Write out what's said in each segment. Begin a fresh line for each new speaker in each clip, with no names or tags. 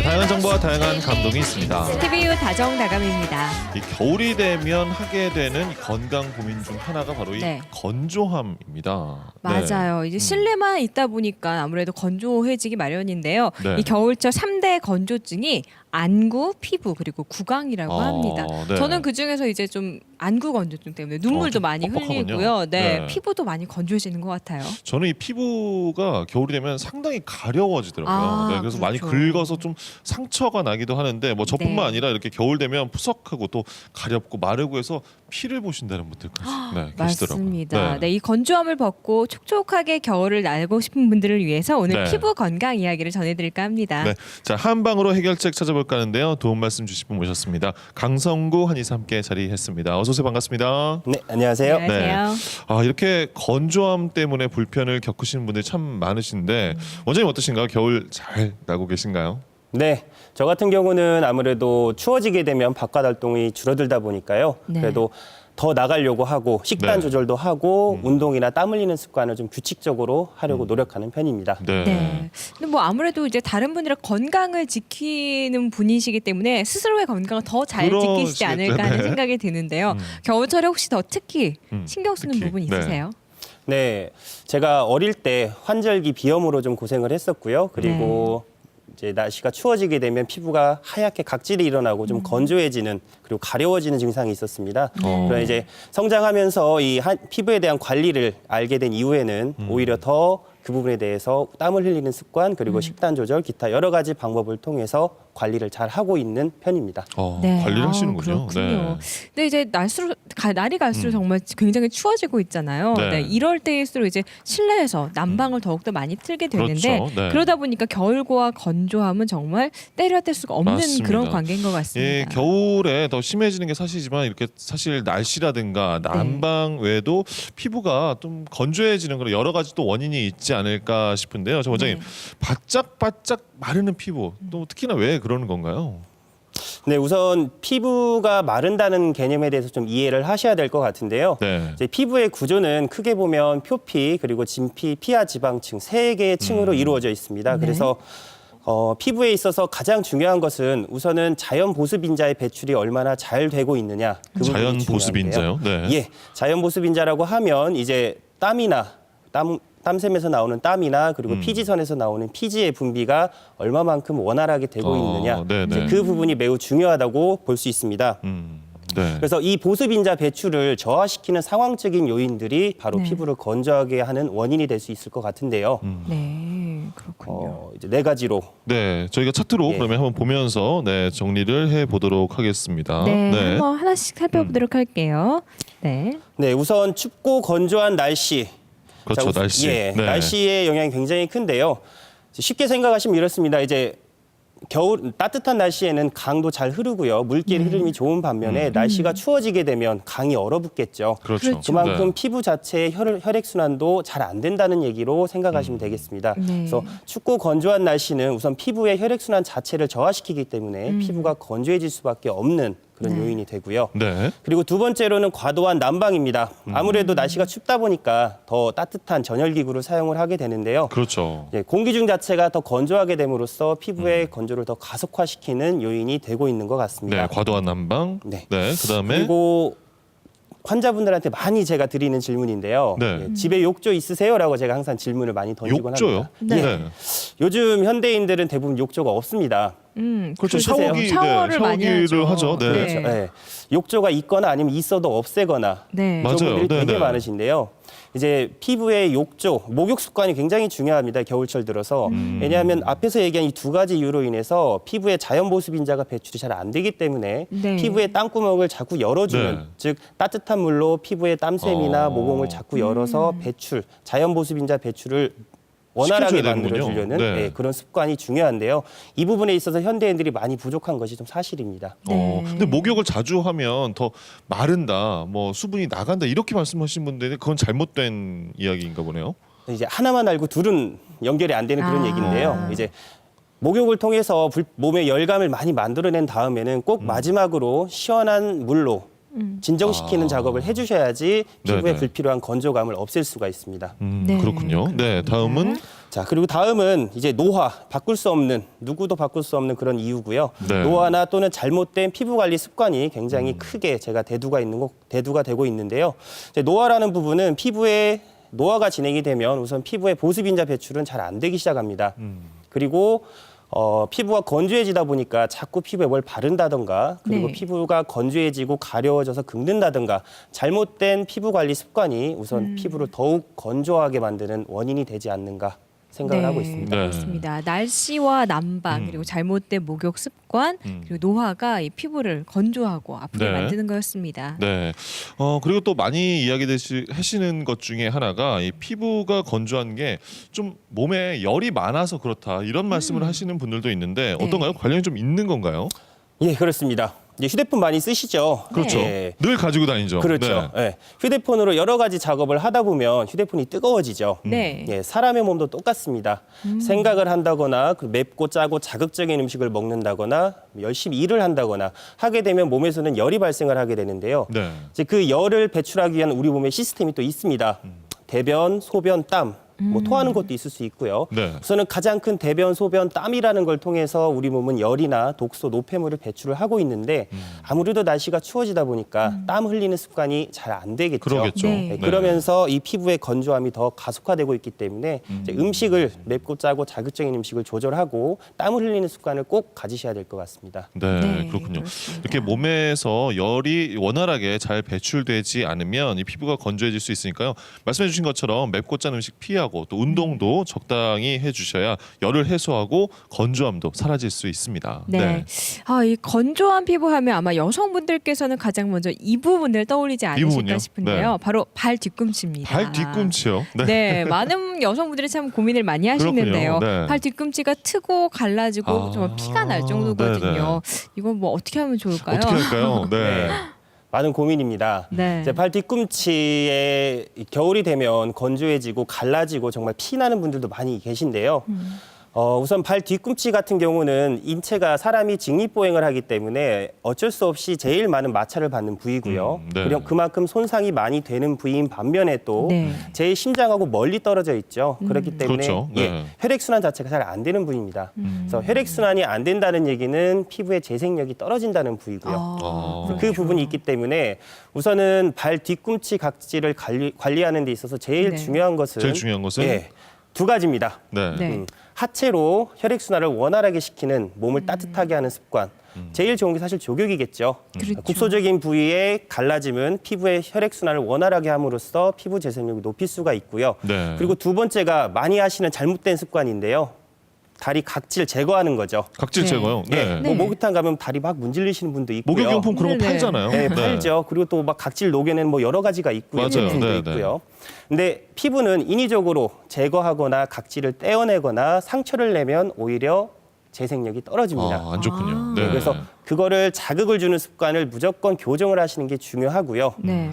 다양한 정보와 다양한 감동이 있습니다.
TVU 다정다감입니다.
이 겨울이 되면 하게 되는 이 건강 고민 중 하나가 바로 이
네.
건조함입니다.
맞아요.
네.
이제 실내만 있다 보니까 아무래도 건조해지기 마련인데요.
네.
이 겨울철 3대 건조증이 안구, 피부 그리고 구강이라고 합니다.
네.
저는 그 중에서 이제 좀 안구 건조증 때문에 눈물도
좀
많이
뻑뻑하군요.
흘리고요. 네,
네.
피부도 많이 건조해지는 것 같아요.
저는 이 피부가 겨울이 되면 상당히 가려워지더라고요.
아,
네, 그래서 많이
그렇죠.
긁어서 좀 상처가 나기도 하는데 뭐 저뿐만
네.
아니라 이렇게 겨울 되면 푸석하고 또 가렵고 마르고 해서 피를 보신다는 분들까지 계시더라고요.
맞습니다. 네, 이 건조함을 벗고 촉촉하게 겨울을 날고 싶은 분들을 위해서 오늘
네.
피부 건강 이야기를 전해드릴까 합니다.
네, 자 한방으로 해결책 찾아볼까 하는데요. 도움 말씀 주실 분 모셨습니다. 강성구 한의사 함께 자리했습니다. 어서 오세요. 반갑습니다.
네, 안녕하세요.
안녕하세요.
아 이렇게 건조함 때문에 불편을 겪으시는 분들이 참 많으신데 원장님 어떠신가요? 겨울 잘 나고 계신가요?
네, 저 같은 경우는 아무래도 추워지게 되면 바깥 활동이 줄어들다 보니까요.
네.
그래도 더 나가려고 하고 식단
네.
조절도 하고 운동이나 땀 흘리는 습관을 좀 규칙적으로 하려고 노력하는 편입니다.
네.
네. 근데 뭐 아무래도 이제 다른 분들의 건강을 지키는 분이시기 때문에 스스로의 건강을 더 잘 지키시지 않을까 하는
네.
생각이 드는데요. 겨울철에 혹시 더 특히 신경 쓰는
특히,
부분
네.
있으세요?
네, 제가 어릴 때 환절기 비염으로 좀 고생을 했었고요. 그리고 이제 날씨가 추워지게 되면 피부가 하얗게 각질이 일어나고 좀 건조해지는 그리고 가려워지는 증상이 있었습니다. 그러나 이제 성장하면서 이 피부에 대한 관리를 알게 된 이후에는 오히려 더 그 부분에 대해서 땀을 흘리는 습관 그리고 식단 조절 기타 여러 가지 방법을 통해서 관리를 잘 하고 있는 편입니다.
관리를
아,
하시는군요.
그렇군요. 근데 이제 날이 갈수록 정말 굉장히 추워지고 있잖아요.
네.
네, 이럴 때일수록 이제 실내에서 난방을 더욱더 많이 틀게 되는데
그렇죠. 네.
그러다 보니까 겨울과 건조함은 정말 때려 뗄 수가 없는
맞습니다.
그런 관계인 것 같습니다.
예, 겨울에 더 심해지는 게 사실이지만 이렇게 사실 날씨라든가 난방 외에도 피부가 좀 건조해지는 그런 여러 가지 또 원인이 있지 않을까 싶은데요. 저 원장님,
네.
바짝바짝 마르는 피부 또 특히나 왜 그러는 건가요?
네, 우선 피부가 마른다는 개념에 대해서 좀 이해를 하셔야 될 것 같은데요.
네.
이제 피부의 구조는 크게 보면 표피, 그리고 진피, 피하 지방층 세 개의 층으로 이루어져 있습니다.
네.
그래서 피부에 있어서 가장 중요한 것은 우선은 자연 보습 인자의 배출이 얼마나 잘 되고 있느냐. 그 부분이
자연 보습
중요한데요.
인자요? 네.
예, 자연 보습 인자라고 하면 이제 땀샘에서 나오는 땀이나 그리고 피지선에서 나오는 피지의 분비가 얼마만큼 원활하게 되고 있느냐.
네네.
이제 그 부분이 매우 중요하다고 볼 수 있습니다.
네.
그래서 이 보습인자 배출을 저하시키는 상황적인 요인들이 바로
네.
피부를 건조하게 하는 원인이 될 수 있을 것 같은데요.
네, 그렇군요.
이제 네 가지로
네, 저희가 차트로
예.
그러면 한번 보면서 정리를 해 보도록 하겠습니다.
네, 한번 하나씩 살펴보도록 할게요. 네.
네, 우선 춥고 건조한 날씨.
그렇죠,
자,
날씨.
예,
네.
날씨의 영향이 굉장히 큰데요. 쉽게 생각하시면 이렇습니다. 이제 겨울 따뜻한 날씨에는 강도 잘 흐르고요. 물길 흐름이 좋은 반면에 날씨가 추워지게 되면 강이 얼어붙겠죠.
그렇죠.
그만큼
네.
피부 자체의 혈액 순환도 잘 안 된다는 얘기로 생각하시면 되겠습니다.
네.
그래서 춥고 건조한 날씨는 우선 피부의 혈액 순환 자체를 저하시키기 때문에 피부가 건조해질 수밖에 없는 그런 요인이 되고요.
네.
그리고 두 번째로는 과도한 난방입니다. 아무래도 날씨가 춥다 보니까 더 따뜻한 전열기구를 사용을 하게 되는데요.
그렇죠.
예, 공기 중 자체가 더 건조하게 됨으로써 피부의 건조를 더 가속화시키는 요인이 되고 있는 것 같습니다.
네, 과도한 난방.
네.
그다음에
그리고 환자분들한테 많이 제가 드리는 질문인데요.
네.
예, 집에 욕조 있으세요?라고 제가 항상 질문을 많이 던지곤
욕조요?
합니다.
네.
요즘 현대인들은 대부분 욕조가 없습니다.
그렇죠.
쓰세요.
샤워를 많이
샤워기를 하죠. 네.
네.
그렇죠. 예. 욕조가 있거나 아니면 있어도 없애거나
네.
맞아요.
그런 분들이 되게
네네.
많으신데요. 이제 피부의 욕조, 목욕 습관이 굉장히 중요합니다. 겨울철 들어서. 왜냐하면 앞에서 얘기한 이 두 가지 이유로 인해서 피부의 자연 보습 인자가 배출이 잘 안 되기 때문에
네.
피부의 땀구멍을 자꾸 열어주는
네.
즉 따뜻한 물로 피부의 땀샘이나 모공을 자꾸 열어서 배출, 자연 보습 인자 배출을 원활하게
시켜줘야 되는군요.
만들어주려는
네.
예, 그런 습관이 중요한데요. 이 부분에 있어서 현대인들이 많이 부족한 것이 좀 사실입니다.
네.
근데 목욕을 자주 하면 더 마른다, 뭐 수분이 나간다 이렇게 말씀하신 분들이 그건 잘못된 이야기인가 보네요.
이제 하나만 알고 둘은 연결이 안 되는 그런
아.
얘기인데요. 이제 목욕을 통해서 몸에 열감을 많이 만들어낸 다음에는 꼭 마지막으로 시원한 물로 진정시키는 작업을 해주셔야지 피부에
네네.
불필요한 건조감을 없앨 수가 있습니다.
네.
그렇군요. 네, 다음은
자, 그리고 다음은 이제 노화, 바꿀 수 없는, 누구도 바꿀 수 없는 그런 이유고요.
네.
노화나 또는 잘못된 피부 관리 습관이 굉장히 크게 제가 대두가 되고 있는데요. 이제 노화라는 부분은 피부에 노화가 진행이 되면 우선 피부의 보습인자 배출은 잘 안 되기 시작합니다. 그리고 피부가 건조해지다 보니까 자꾸 피부에 뭘 바른다던가 그리고
네.
피부가 건조해지고 가려워져서 긁는다던가 잘못된 피부 관리 습관이 우선 피부를 더욱 건조하게 만드는 원인이 되지 않는가 생각을 하고 있습니다.
네.
그렇습니다. 날씨와 난방 그리고 잘못된 목욕 습관 그리고 노화가 이 피부를 건조하고 아프게
네.
만드는 거였습니다.
네. 그리고 또 많이 하시는 것 중에 하나가 이 피부가 건조한 게 좀 몸에 열이 많아서 그렇다 이런 말씀을 하시는 분들도 있는데 어떤가요? 관련이 좀 있는 건가요?
예, 그렇습니다. 이제 휴대폰 많이 쓰시죠?
그렇죠.
예.
늘 가지고 다니죠.
그렇죠.
네.
예. 휴대폰으로 여러 가지 작업을 하다 보면 휴대폰이 뜨거워지죠.
네.
예, 사람의 몸도 똑같습니다. 생각을 한다거나 그 맵고 짜고 자극적인 음식을 먹는다거나 열심히 일을 한다거나 하게 되면 몸에서는 열이 발생을 하게 되는데요.
네.
이제 그 열을 배출하기 위한 우리 몸의 시스템이 또 있습니다. 대변, 소변, 땀. 뭐 토하는 것도 있을 수 있고요.
네.
우선은 가장 큰 대변, 소변, 땀이라는 걸 통해서 우리 몸은 열이나 독소, 노폐물을 배출을 하고 있는데 아무래도 날씨가 추워지다 보니까 땀 흘리는 습관이 잘 안 되겠죠.
그러겠죠.
네.
네, 그러면서 이 피부의 건조함이 더 가속화되고 있기 때문에 이제 음식을 맵고 짜고 자극적인 음식을 조절하고 땀을 흘리는 습관을 꼭 가지셔야 될 것 같습니다.
네,
네,
그렇군요.
그렇습니다.
이렇게 몸에서 열이 원활하게 잘 배출되지 않으면 이 피부가 건조해질 수 있으니까요. 말씀해주신 것처럼 맵고 짠 음식 피하고 또 운동도 적당히 해주셔야 열을 해소하고 건조함도 사라질 수 있습니다.
네. 이 건조한 피부 하면 아마 여성분들께서는 가장 먼저 이 부분을 떠올리지 않으실까
부분이요?
싶은데요.
네.
바로 발 뒤꿈치입니다.
발 뒤꿈치요. 네.
네, 많은 여성분들이 참 고민을 많이 하시는데요.
그렇군요. 네.
발 뒤꿈치가 트고 갈라지고 정말 피가 날 정도거든요. 이건 뭐 어떻게 하면 좋을까요?
어떻게 할까요? 네.
많은 고민입니다.
네.
이제 발 뒤꿈치에 겨울이 되면 건조해지고 갈라지고 정말 피 나는 분들도 많이 계신데요. 우선 발 뒤꿈치 같은 경우는 인체가 사람이 직립보행을 하기 때문에 어쩔 수 없이 제일 많은 마찰을 받는 부위고요.
네.
그리고 그만큼 손상이 많이 되는 부위인 반면에 또
네.
제일 심장하고 멀리 떨어져 있죠. 그렇기 때문에
그렇죠. 네.
혈액순환 자체가 잘 안 되는 부위입니다. 그래서 혈액순환이 안 된다는 얘기는 피부의 재생력이 떨어진다는 부위고요. 그 부분이 있기 때문에 우선은 발 뒤꿈치 각질을 관리하는 데 있어서 제일
네.
중요한 것은
제일 중요한 것은
두 가지입니다.
네.
네.
하체로 혈액순환을 원활하게 시키는 몸을 따뜻하게 하는 습관. 제일 좋은 게 사실 족욕이겠죠.
그렇죠.
국소적인 부위의 갈라짐은 피부의 혈액순환을 원활하게 함으로써 피부 재생력을 높일 수가 있고요.
네.
그리고 두 번째가 많이 하시는 잘못된 습관인데요. 다리 각질 제거하는 거죠.
각질
네.
제거요. 네.
뭐 목욕탕 가면 다리 막 문질리시는 분도 있고요.
목욕용품 그런 거
네네.
팔잖아요.
네, 팔죠. 그리고 또 막 각질 녹여내는 뭐 여러 가지가 있고요.
맞아요.
제품도
네,
있고요. 근데 피부는 인위적으로 제거하거나 각질을 떼어내거나 상처를 내면 오히려 재생력이 떨어집니다.
안 좋군요. 네.
그래서 그거를 자극을 주는 습관을 무조건 교정을 하시는 게 중요하고요.
네.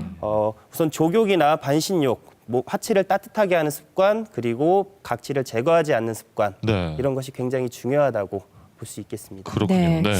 우선 족욕이나 반신욕, 하체를 따뜻하게 하는 습관, 그리고 각질을 제거하지 않는 습관
네.
이런 것이 굉장히 중요하다고 볼 수 있겠습니다.
그렇군요.
네.
네.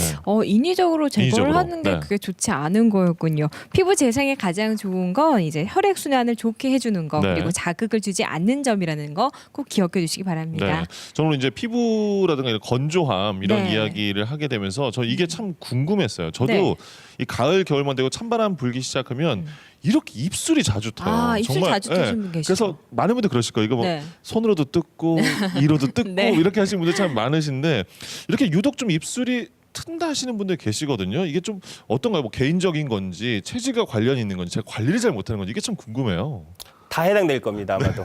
인위적으로 제거를
인위적으로.
하는 게
네.
그게 좋지 않은 거였군요. 피부 재생에 가장 좋은 건 이제 혈액 순환을 좋게 해주는 거
네.
그리고 자극을 주지 않는 점이라는 거 꼭 기억해 주시기 바랍니다.
네. 저는 이제 피부라든가 이런 건조함 이런
네.
이야기를 하게 되면서 저 이게 참 궁금했어요. 저도
네.
이 가을 겨울만 되고 찬바람 불기 시작하면 이렇게 입술이 자주 타요.
입술 자주 뜨시는 분 계시죠.
그래서 많은 분들 그러실 거예요. 이거 뭐
네.
손으로도 뜯고 이로도 뜯고
네.
이렇게 하시는 분들 참 많으신데 이렇게 유독 좀 입술이 튼다 하시는 분들 계시거든요. 이게 좀 어떤가요? 뭐 개인적인 건지 체질과 관련이 있는 건지 제가 관리를 잘 못하는 건지 이게 참 궁금해요.
다 해당될 겁니다, 아마도.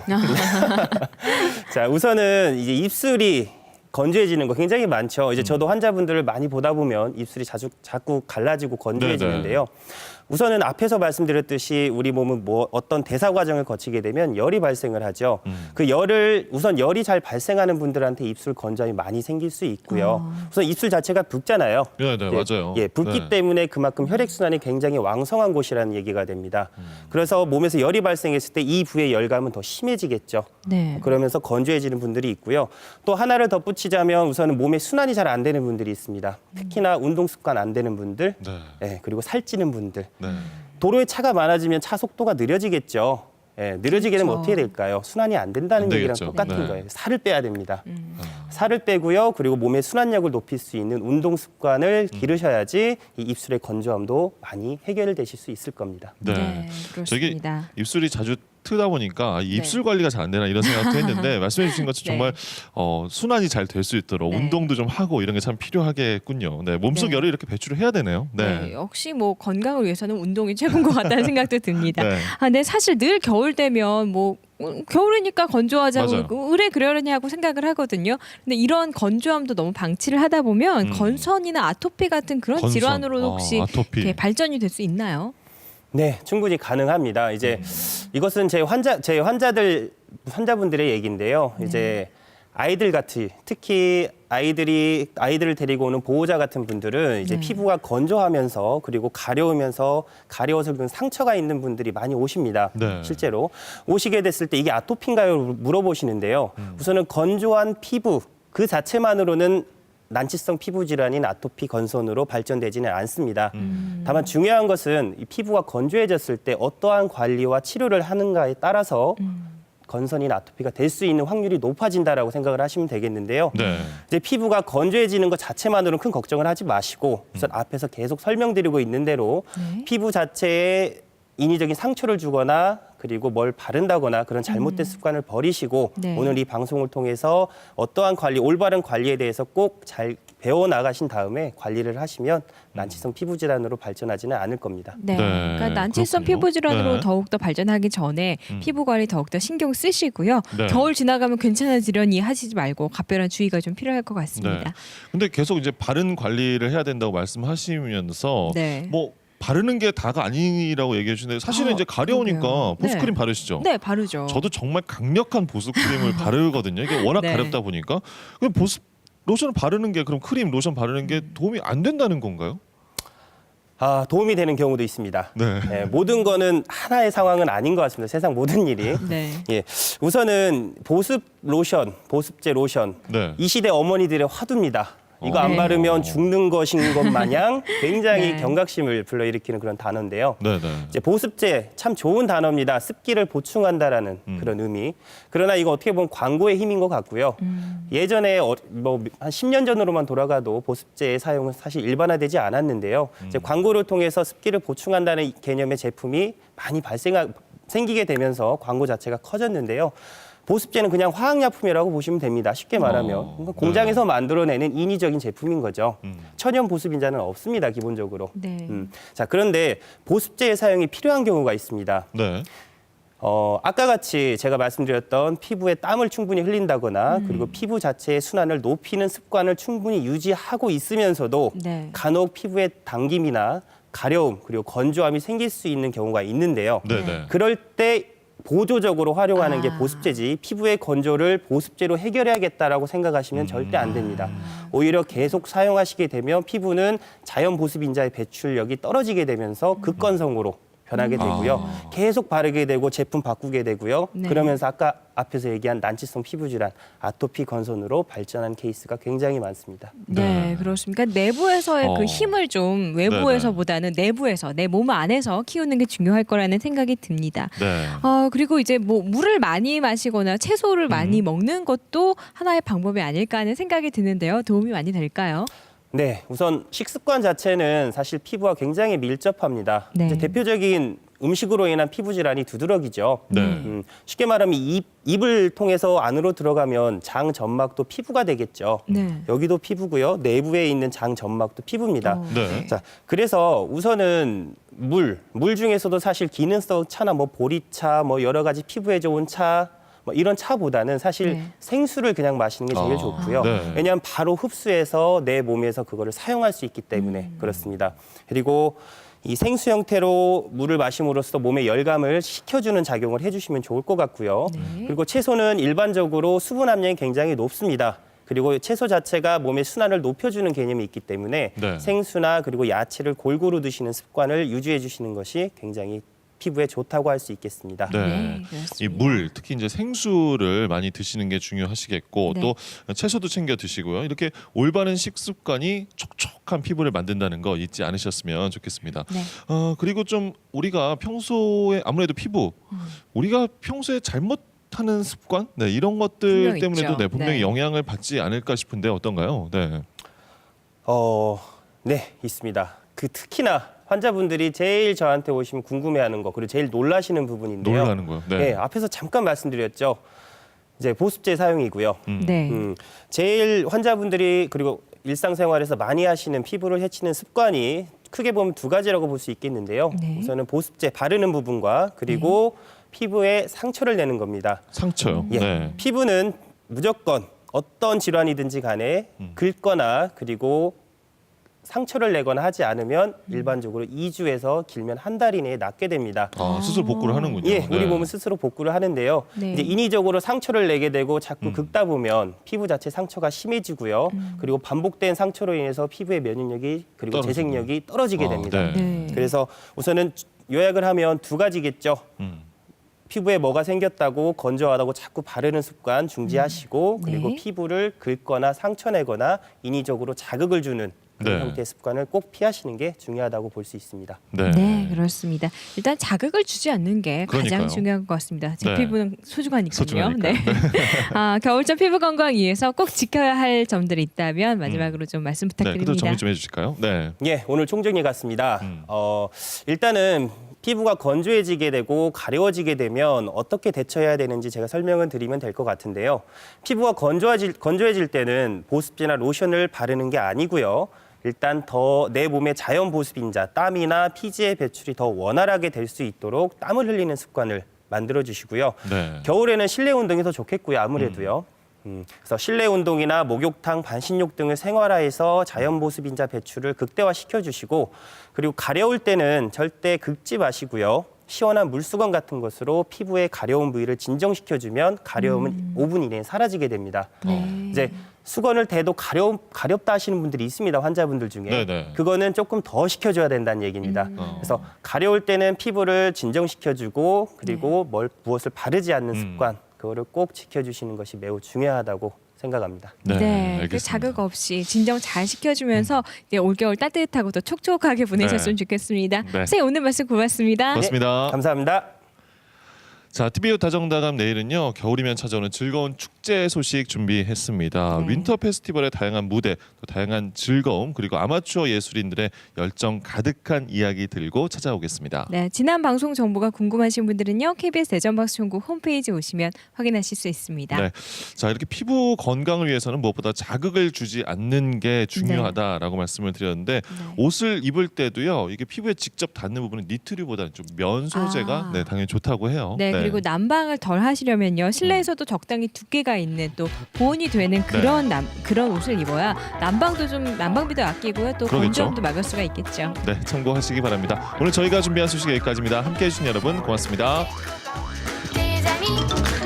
자, 우선은 이제 입술이 건조해지는 거 굉장히 많죠. 이제 저도 환자분들을 많이 보다 보면 입술이 자꾸 갈라지고 건조해지는데요. 우선은 앞에서 말씀드렸듯이 우리 몸은 어떤 대사 과정을 거치게 되면 열이 발생을 하죠. 그 열이 잘 발생하는 분들한테 입술 건조함이 많이 생길 수 있고요. 우선 입술 자체가 붉잖아요.
네, 맞아요.
붉기
네.
때문에 그만큼 혈액순환이 굉장히 왕성한 곳이라는 얘기가 됩니다. 그래서 몸에서 열이 발생했을 때 이 부의 열감은 더 심해지겠죠.
네.
그러면서 건조해지는 분들이 있고요. 또 하나를 덧붙이자면 우선은 몸에 순환이 잘 안 되는 분들이 있습니다. 특히나 운동 습관 안 되는 분들,
네.
그리고 살찌는 분들.
네.
도로에 차가 많아지면 차 속도가 느려지겠죠. 느려지게 되면
그렇죠.
어떻게 될까요? 순환이 안 된다는
안
얘기랑
되겠죠.
똑같은
네.
거예요. 살을 빼야 됩니다. 살을 빼고요. 그리고 몸의 순환력을 높일 수 있는 운동 습관을 기르셔야지 이 입술의 건조함도 많이 해결되실 수 있을 겁니다.
네. 저기
그렇습니다.
입술이 자주 트다 보니까 이 입술 관리가 잘 안 되나 이런 생각도 했는데 말씀해 주신 것처럼 정말 순환이 잘 될 수 있도록
네.
운동도 좀 하고 이런 게 참 필요하겠군요. 네, 몸속
네.
열을 이렇게 배출을 해야 되네요.
네. 역시 뭐 건강을 위해서는 운동이 최고인 것 같다는 생각도 듭니다.
네.
근데 사실 늘 겨울 되면 뭐 겨울이니까 건조하자고
맞아요.
의뢰 그러려니 하고 생각을 하거든요. 근데 이런 건조함도 너무 방치를 하다 보면 건선이나 아토피 같은 그런
건선.
질환으로 혹시
아토피.
이렇게 발전이 될 수 있나요?
네, 충분히 가능합니다. 이제 이것은 제 환자분들의 얘기인데요. 이제 아이들 특히 아이들을 데리고 오는 보호자 같은 분들은 이제
네.
피부가 건조하면서 그리고 가려워서 그 상처가 있는 분들이 많이 오십니다.
네.
실제로 오시게 됐을 때 이게 아토피인가요? 물어보시는데요. 우선은 건조한 피부 그 자체만으로는 난치성 피부 질환인 아토피 건선으로 발전되지는 않습니다. 다만 중요한 것은 이 피부가 건조해졌을 때 어떠한 관리와 치료를 하는가에 따라서 건선이나 아토피가 될 수 있는 확률이 높아진다라고 생각을 하시면 되겠는데요.
네.
이제 피부가 건조해지는 것 자체만으로는 큰 걱정을 하지 마시고 우선 앞에서 계속 설명드리고 있는 대로
네.
피부 자체에 인위적인 상처를 주거나 그리고 뭘 바른다거나 그런 잘못된 습관을 버리시고
네.
오늘 이 방송을 통해서 어떠한 올바른 관리에 대해서 꼭 잘 배워 나가신 다음에 관리를 하시면 난치성 피부 질환으로 발전하지는 않을 겁니다.
네.
네,
그러니까 난치성
그렇군요.
피부 질환으로
네.
더욱 더 발전하기 전에 피부 관리 더욱 더 신경 쓰시고요.
네.
겨울 지나가면 괜찮아지려니 하시지 말고 각별한 주의가 좀 필요할 것 같습니다.
근데 계속 이제 바른 관리를 해야 된다고 말씀하시면서
네.
뭐 바르는 게 다가 아니라고 얘기해 주는데 사실은 이제 가려우니까
그러게요.
보습크림
네.
바르시죠?
네, 바르죠.
저도 정말 강력한 보습크림을 바르거든요. 이게 워낙
네.
가렵다 보니까 그럼 로션을 바르는 게 그럼 크림, 로션 바르는 게 도움이 안 된다는 건가요?
도움이 되는 경우도 있습니다.
네.
모든 거는 하나의 상황은 아닌 것 같습니다. 세상 모든 일이.
네.
예, 우선은 보습제 로션.
네.
이 시대 어머니들의 화두입니다. 이거 안
네.
바르면 죽는 것인 것 마냥 굉장히
네.
경각심을 불러일으키는 그런 단어인데요.
네, 네.
이제 보습제 참 좋은 단어입니다. 습기를 보충한다라는 그런 의미. 그러나 이거 어떻게 보면 광고의 힘인 것 같고요. 예전에 뭐 한 10년 전으로만 돌아가도 보습제의 사용은 사실 일반화되지 않았는데요. 이제 광고를 통해서 습기를 보충한다는 개념의 제품이 많이 생기게 되면서 광고 자체가 커졌는데요. 보습제는 그냥 화학약품이라고 보시면 됩니다. 쉽게 말하면. 그러니까 공장에서 만들어내는 인위적인 제품인 거죠. 천연 보습인자는 없습니다, 기본적으로.
네.
자, 그런데 보습제의 사용이 필요한 경우가 있습니다.
네.
아까 같이 제가 말씀드렸던 피부에 땀을 충분히 흘린다거나 그리고 피부 자체의 순환을 높이는 습관을 충분히 유지하고 있으면서도
네.
간혹 피부에 당김이나 가려움 그리고 건조함이 생길 수 있는 경우가 있는데요.
네, 네.
그럴 때 보조적으로 활용하는 게 보습제지 피부의 건조를 보습제로 해결해야겠다라고 생각하시면 절대 안 됩니다. 오히려 계속 사용하시게 되면 피부는 자연 보습인자의 배출력이 떨어지게 되면서 극건성으로 변하게 되고요. 계속 바르게 되고 제품 바꾸게 되고요.
네.
그러면서 아까 앞에서 얘기한 난치성 피부 질환, 아토피 건선으로 발전한 케이스가 굉장히 많습니다.
네, 그렇습니까? 내부에서의 그 힘을 좀 외부에서보다는 내부에서 내 몸 안에서 키우는 게 중요할 거라는 생각이 듭니다.
네.
그리고 이제 뭐 물을 많이 마시거나 채소를 많이 먹는 것도 하나의 방법이 아닐까 하는 생각이 드는데요. 도움이 많이 될까요?
네, 우선 식습관 자체는 사실 피부와 굉장히 밀접합니다.
네.
이제 대표적인 음식으로 인한 피부 질환이 두드러기죠.
네.
쉽게 말하면 입을 통해서 안으로 들어가면 장 점막도 피부가 되겠죠.
네.
여기도 피부고요. 내부에 있는 장 점막도 피부입니다.
네.
자, 그래서 우선은 물 중에서도 사실 기능성 차나 뭐 보리차, 뭐 여러 가지 피부에 좋은 차, 뭐 이런 차보다는 사실
네.
생수를 그냥 마시는 게 제일 좋고요.
네.
왜냐하면 바로 흡수해서 내 몸에서 그거를 사용할 수 있기 때문에 그렇습니다. 그리고 이 생수 형태로 물을 마심으로써 몸에 열감을 식혀주는 작용을 해주시면 좋을 것 같고요.
네.
그리고 채소는 일반적으로 수분 함량이 굉장히 높습니다. 그리고 채소 자체가 몸의 순환을 높여주는 개념이 있기 때문에
네.
생수나 그리고 야채를 골고루 드시는 습관을 유지해 주시는 것이 굉장히 피부에 좋다고 할 수 있겠습니다.
네, 그렇습니다.
이 물, 특히 이제 생수를 많이 드시는 게 중요하시겠고
네.
또 채소도 챙겨 드시고요. 이렇게 올바른 식습관이 촉촉한 피부를 만든다는 거 잊지 않으셨으면 좋겠습니다.
네.
그리고 좀 우리가 평소에 아무래도 피부 우리가 평소에 잘못하는 습관, 네, 이런 것들
분명
때문에도
있죠.
네, 분명히
네.
영향을 받지 않을까 싶은데 어떤가요? 네.
네, 있습니다. 특히나 환자분들이 제일 저한테 오시면 궁금해하는 거, 그리고 제일 놀라시는 부분인데요.
놀라는 거요. 네.
네, 앞에서 잠깐 말씀드렸죠. 이제 보습제 사용이고요.
네.
제일 환자분들이 그리고 일상생활에서 많이 하시는 피부를 해치는 습관이 크게 보면 두 가지라고 볼 수 있겠는데요.
네.
우선은 보습제 바르는 부분과 그리고 피부에 상처를 내는 겁니다.
상처요.
예,
네.
피부는 무조건 어떤 질환이든지 간에 긁거나 그리고 상처를 내거나 하지 않으면 일반적으로 2주에서 길면 한 달 이내에 낫게 됩니다.
스스로 복구를 하는군요.
예, 우리
네.
몸은 스스로 복구를 하는데요.
네.
이제 인위적으로 상처를 내게 되고 자꾸 긁다 보면 피부 자체 상처가 심해지고요. 그리고 반복된 상처로 인해서 피부의 면역력이 그리고
떨어지고요.
재생력이 떨어지게 됩니다.
네.
네.
그래서 우선은 요약을 하면 두 가지겠죠. 피부에 뭐가 생겼다고 건조하다고 자꾸 바르는 습관 중지하시고 그리고
네.
피부를 긁거나 상처 내거나 인위적으로 자극을 주는 그런
네.
형태의 습관을 꼭 피하시는 게 중요하다고 볼 수 있습니다.
네.
네, 그렇습니다. 일단 자극을 주지 않는 게
그러니까요.
가장 중요한 것 같습니다. 제
네.
피부는 소중하니까요.
소중하니까요.
네. 겨울철 피부 건강 위해서 꼭 지켜야 할 점들이 있다면 마지막으로 좀 말씀
네,
부탁드립니다.
그도 정리 좀 해주실까요? 네.
예, 오늘 총정리 같습니다. 일단은 피부가 건조해지게 되고 가려워지게 되면 어떻게 대처해야 되는지 제가 설명을 드리면 될 것 같은데요. 피부가 건조해질 때는 보습제나 로션을 바르는 게 아니고요. 일단 더 내 몸의 자연 보습인자, 땀이나 피지의 배출이 더 원활하게 될 수 있도록 땀을 흘리는 습관을 만들어 주시고요.
네.
겨울에는 실내 운동이 더 좋겠고요, 아무래도요. 그래서 실내 운동이나 목욕탕, 반신욕 등을 생활화해서 자연 보습인자 배출을 극대화시켜 주시고 그리고 가려울 때는 절대 긁지 마시고요. 시원한 물수건 같은 것으로 피부의 가려운 부위를 진정시켜 주면 가려움은 5분 이내에 사라지게 됩니다. 이제 수건을 대도 가렵다 하시는 분들이 있습니다. 환자분들 중에.
네네.
그거는 조금 더 식혀줘야 된다는 얘기입니다. 그래서 가려울 때는 피부를 진정시켜주고 그리고 무엇을 바르지 않는 습관 그거를 꼭 지켜주시는 것이 매우 중요하다고 생각합니다.
네, 그
알겠습니다.
자극 없이 진정 잘 시켜주면서 이제 올겨울 따뜻하고 또 촉촉하게 보내셨으면
네.
좋겠습니다.
네.
선생님 오늘 말씀 고맙습니다.
고맙습니다.
감사합니다.
자, TVO 다정다감 내일은요 겨울이면 찾아오는 즐거운 축제 소식 준비했습니다.
네.
윈터 페스티벌의 다양한 무대, 또 다양한 즐거움 그리고 아마추어 예술인들의 열정 가득한 이야기 들고 찾아오겠습니다.
네, 지난 방송 정보가 궁금하신 분들은요 KBS 대전방송국 홈페이지 오시면 확인하실 수 있습니다.
네, 자 이렇게 피부 건강을 위해서는 무엇보다 자극을 주지 않는 게 중요하다라고 말씀을 드렸는데 옷을 입을 때도요 이게 피부에 직접 닿는 부분은 니트류보다는 좀 면 소재가
아.
당연히 좋다고 해요.
네, 그리고 난방을 덜 하시려면요 실내에서도 적당히 두께가 있는 또 보온이 되는 그런 옷을 입어야 난방비도 아끼고요 또
그러겠죠.
건조함도 막을 수가 있겠죠.
네, 참고하시기 바랍니다. 오늘 저희가 준비한 소식 여기까지입니다. 함께해 주신 여러분 고맙습니다.
tes amis.